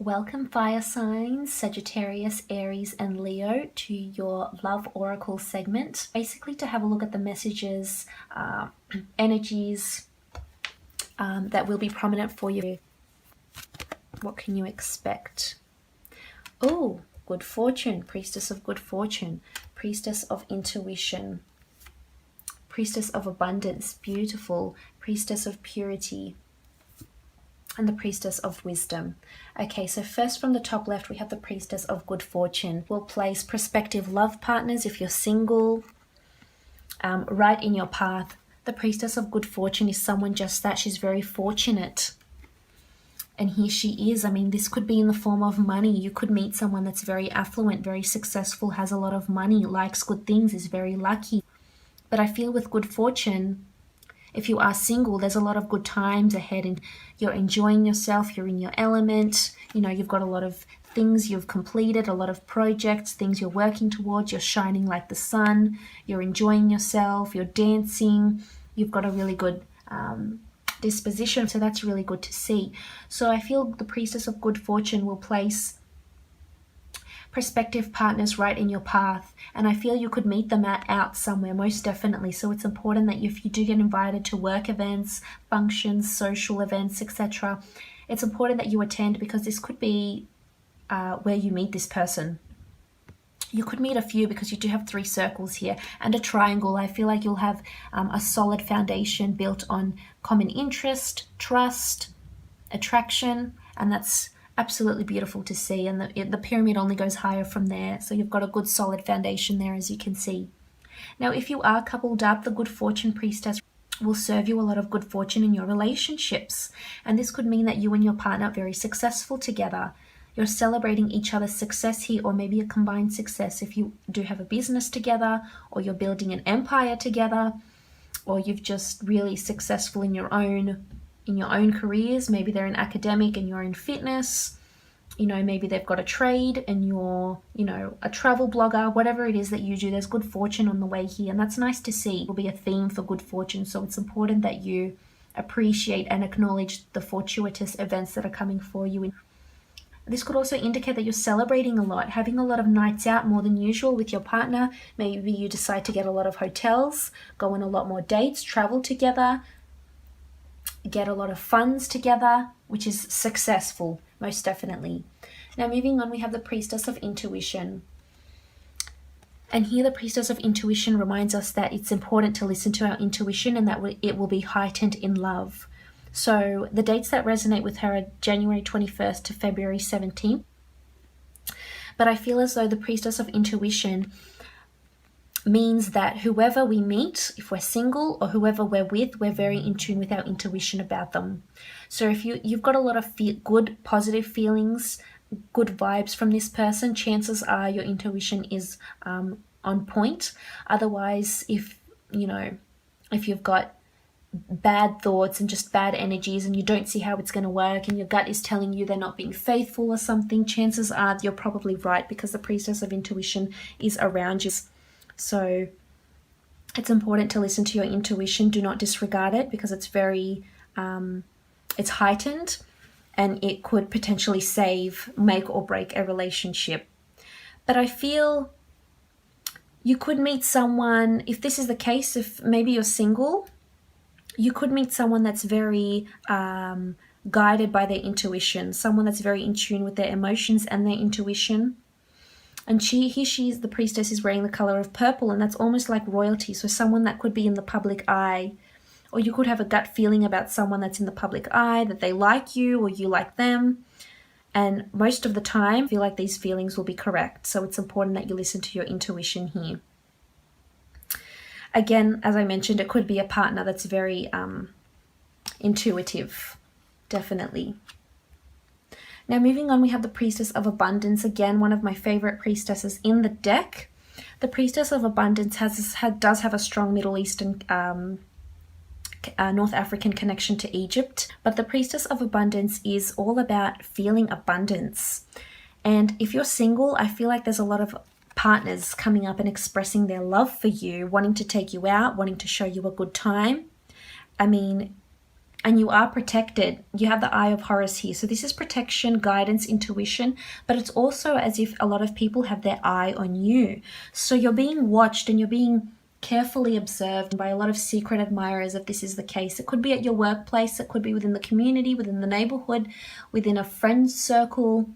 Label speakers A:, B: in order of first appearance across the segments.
A: Welcome fire signs, Sagittarius, Aries and Leo to your love oracle segment. Basically to have a look at the messages, energies that will be prominent for you. What can you expect? Oh, good fortune, priestess of good fortune, priestess of intuition, priestess of abundance, beautiful, priestess of purity, and the priestess of wisdom. Okay, so first from the top left we have the priestess of good fortune. We'll place prospective love partners if you're single right in your path. The priestess of good fortune is someone just that. She's very fortunate, and here she is. I mean, this could be in the form of money. You could meet someone that's very affluent, very successful, has a lot of money, likes good things, is very lucky. But I feel with good fortune, if you are single, there's a lot of good times ahead and you're enjoying yourself, you're in your element, you know, you've got a lot of things you've completed, a lot of projects, things you're working towards, you're shining like the sun, you're enjoying yourself, you're dancing, you've got a really good disposition, so that's really good to see. So I feel the priestess of good fortune will place prospective partners right in your path, and I feel you could meet them out somewhere, most definitely. So it's important that if you do get invited to work events, functions, social events, etc., it's important that you attend, because this could be where you meet this person. You could meet a few, because you do have 3 circles here and a triangle. I feel like you'll have a solid foundation built on common interest, trust, attraction, and that's absolutely beautiful to see. And the pyramid only goes higher from there, so you've got a good solid foundation there, as you can see. Now if you are coupled up, the good fortune priestess will serve you a lot of good fortune in your relationships, and this could mean that you and your partner are very successful together. You're celebrating each other's success here, or maybe a combined success if you do have a business together, or you're building an empire together, or you've just really successful in your own careers. Maybe they're in academic and you're in fitness. You know, maybe they've got a trade and you're, you know, a travel blogger. Whatever it is that you do, there's good fortune on the way here, and that's nice to see. It will be a theme for good fortune, so it's important that you appreciate and acknowledge the fortuitous events that are coming for you. This could also indicate that you're celebrating a lot, having a lot of nights out more than usual with your partner. Maybe you decide to get a lot of hotels, go on a lot more dates, travel together, get a lot of funds together, which is successful, most definitely. Now moving on, we have the priestess of intuition. And here the priestess of intuition reminds us that it's important to listen to our intuition, and that it will be heightened in love. So the dates that resonate with her are January 21st to February 17th. But I feel as though the priestess of intuition means that whoever we meet, if we're single or whoever we're with, we're very in tune with our intuition about them. So if you've got a lot of good, positive feelings, good vibes from this person, chances are your intuition is on point. Otherwise, if you've got bad thoughts and just bad energies and you don't see how it's going to work, and your gut is telling you they're not being faithful or something, chances are you're probably right, because the priestess of intuition is around you. So it's important to listen to your intuition. Do not disregard it, because it's very it's heightened, and it could potentially make or break a relationship. But I feel you could meet someone, if this is the case, if maybe you're single, you could meet someone that's very guided by their intuition, someone that's very in tune with their emotions and their intuition. And the priestess is wearing the color of purple, and that's almost like royalty. So someone that could be in the public eye, or you could have a gut feeling about someone that's in the public eye, that they like you or you like them. And most of the time, I feel like these feelings will be correct. So it's important that you listen to your intuition here. Again, as I mentioned, it could be a partner that's very intuitive, definitely. Now moving on, we have the priestess of abundance. Again, one of my favorite priestesses in the deck. The priestess of abundance does have a strong Middle Eastern, North African connection to Egypt. But the priestess of abundance is all about feeling abundance. And if you're single, I feel like there's a lot of partners coming up and expressing their love for you, wanting to take you out, wanting to show you a good time. I mean, and you are protected. You have the Eye of Horus here. So this is protection, guidance, intuition, but it's also as if a lot of people have their eye on you. So you're being watched and you're being carefully observed by a lot of secret admirers if this is the case. It could be at your workplace, it could be within the community, within the neighborhood, within a friend circle.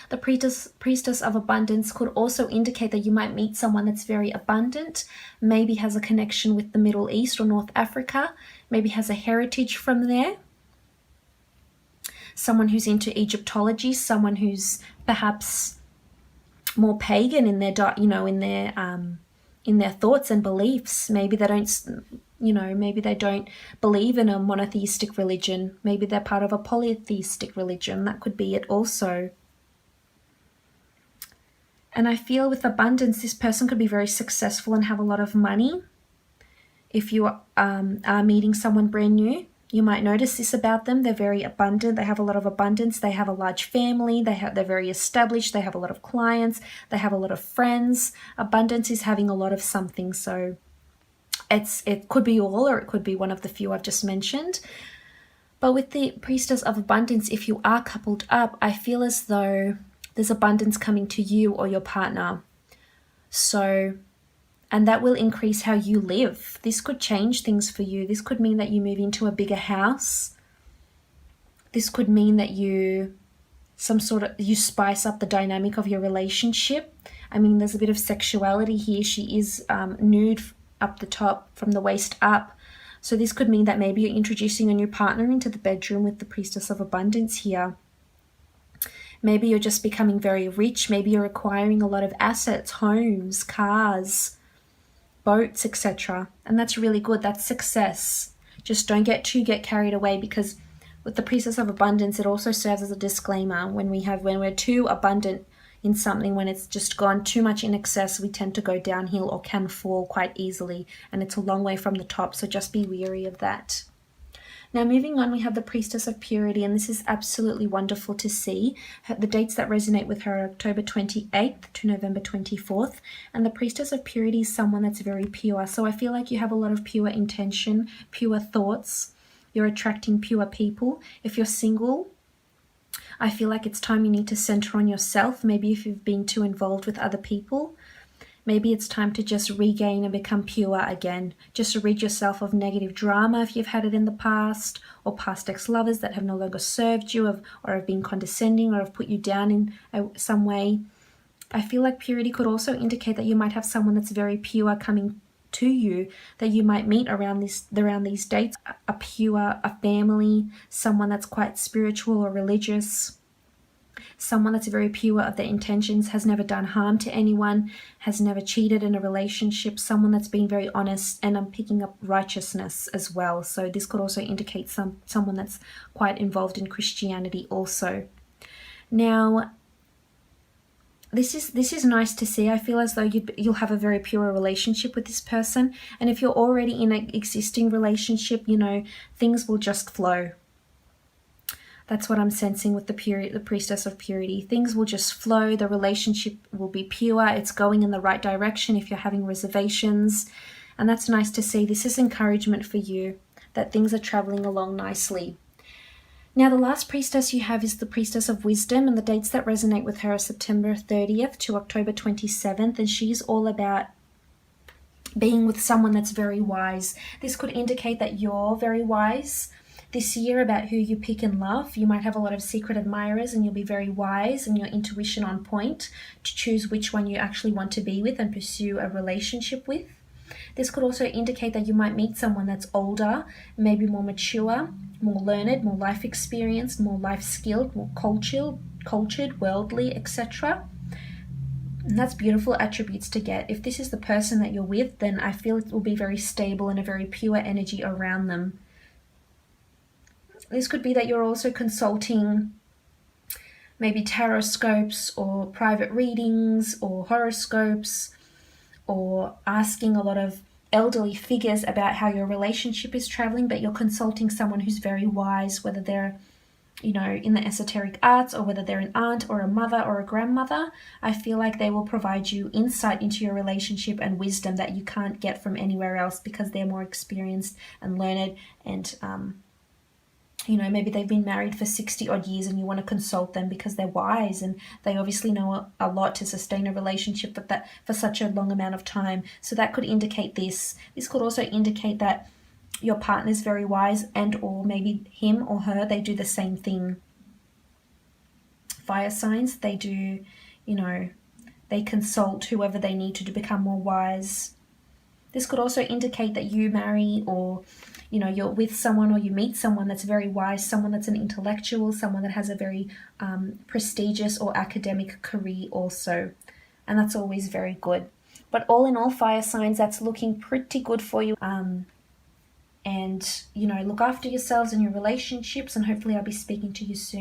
A: The priestess of abundance could also indicate that you might meet someone that's very abundant, maybe has a connection with the Middle East or North Africa, maybe has a heritage from there. Someone who's into Egyptology, someone who's perhaps more pagan in their, in their thoughts and beliefs. Maybe they don't, maybe they don't believe in a monotheistic religion. Maybe they're part of a polytheistic religion. That could be it also. And I feel with abundance, this person could be very successful and have a lot of money. If you are meeting someone brand new, you might notice this about them. They're very abundant. They have a lot of abundance. They have a large family. They're very established. They have a lot of clients. They have a lot of friends. Abundance is having a lot of something. So it could be all, or it could be one of the few I've just mentioned. But with the priestess of abundance, if you are coupled up, I feel as though there's abundance coming to you or your partner. So, and that will increase how you live. This could change things for you. This could mean that you move into a bigger house. This could mean that you spice up the dynamic of your relationship. I mean, there's a bit of sexuality here. She is nude up the top, from the waist up. So this could mean that maybe you're introducing a new partner into the bedroom with the priestess of abundance here. Maybe you're just becoming very rich. Maybe you're acquiring a lot of assets, homes, cars, boats, etc. And that's really good. That's success. Just don't get carried away, because with the priestess of abundance, it also serves as a disclaimer. When we're too abundant in something, when it's just gone too much in excess, we tend to go downhill or can fall quite easily. And it's a long way from the top. So just be wary of that. Now, moving on, we have the priestess of purity, and this is absolutely wonderful to see. The dates that resonate with her are October 28th to November 24th, and the priestess of purity is someone that's very pure. So I feel like you have a lot of pure intention, pure thoughts. You're attracting pure people. If you're single, I feel like it's time you need to center on yourself. Maybe if you've been too involved with other people, maybe it's time to just regain and become pure again. Just to rid yourself of negative drama if you've had it in the past, or past ex-lovers that have no longer served you, or have been condescending, or have put you down in some way. I feel like purity could also indicate that you might have someone that's very pure coming to you, that you might meet around these dates. A family, someone that's quite spiritual or religious. Someone that's very pure of their intentions, has never done harm to anyone, has never cheated in a relationship, someone that's been very honest, and I'm picking up righteousness as well. So this could also indicate someone that's quite involved in Christianity also. Now, this is nice to see. I feel as though you'll have a very pure relationship with this person. And if you're already in an existing relationship, things will just flow. That's what I'm sensing with the priestess of purity. Things will just flow. The relationship will be pure. It's going in the right direction if you're having reservations. And that's nice to see. This is encouragement for you, that things are traveling along nicely. Now, the last priestess you have is the priestess of wisdom, and the dates that resonate with her are September 30th to October 27th, and she's all about being with someone that's very wise. This could indicate that you're very wise this year about who you pick and love. You might have a lot of secret admirers, and you'll be very wise and your intuition on point to choose which one you actually want to be with and pursue a relationship with. This could also indicate that you might meet someone that's older, maybe more mature, more learned, more life experienced, more life skilled, more cultured, worldly, etc. And that's beautiful attributes to get. If this is the person that you're with, then I feel it will be very stable and a very pure energy around them. This could be that you're also consulting maybe tarot scopes or private readings or horoscopes, or asking a lot of elderly figures about how your relationship is traveling, but you're consulting someone who's very wise, whether they're, in the esoteric arts, or whether they're an aunt or a mother or a grandmother. I feel like they will provide you insight into your relationship and wisdom that you can't get from anywhere else, because they're more experienced and learned and You know, maybe they've been married for 60 odd years and you want to consult them because they're wise and they obviously know a lot to sustain a relationship for such a long amount of time. So that could indicate this. This could also indicate that your partner's very wise, and or maybe him or her, they do the same thing. Fire signs, they do, you know, they consult whoever they need to become more wise. This could also indicate that you marry, or you know, you're with someone or you meet someone that's very wise, someone that's an intellectual, someone that has a very prestigious or academic career also. And that's always very good. But all in all, fire signs, that's looking pretty good for you. And, you know, look after yourselves and your relationships, and hopefully I'll be speaking to you soon.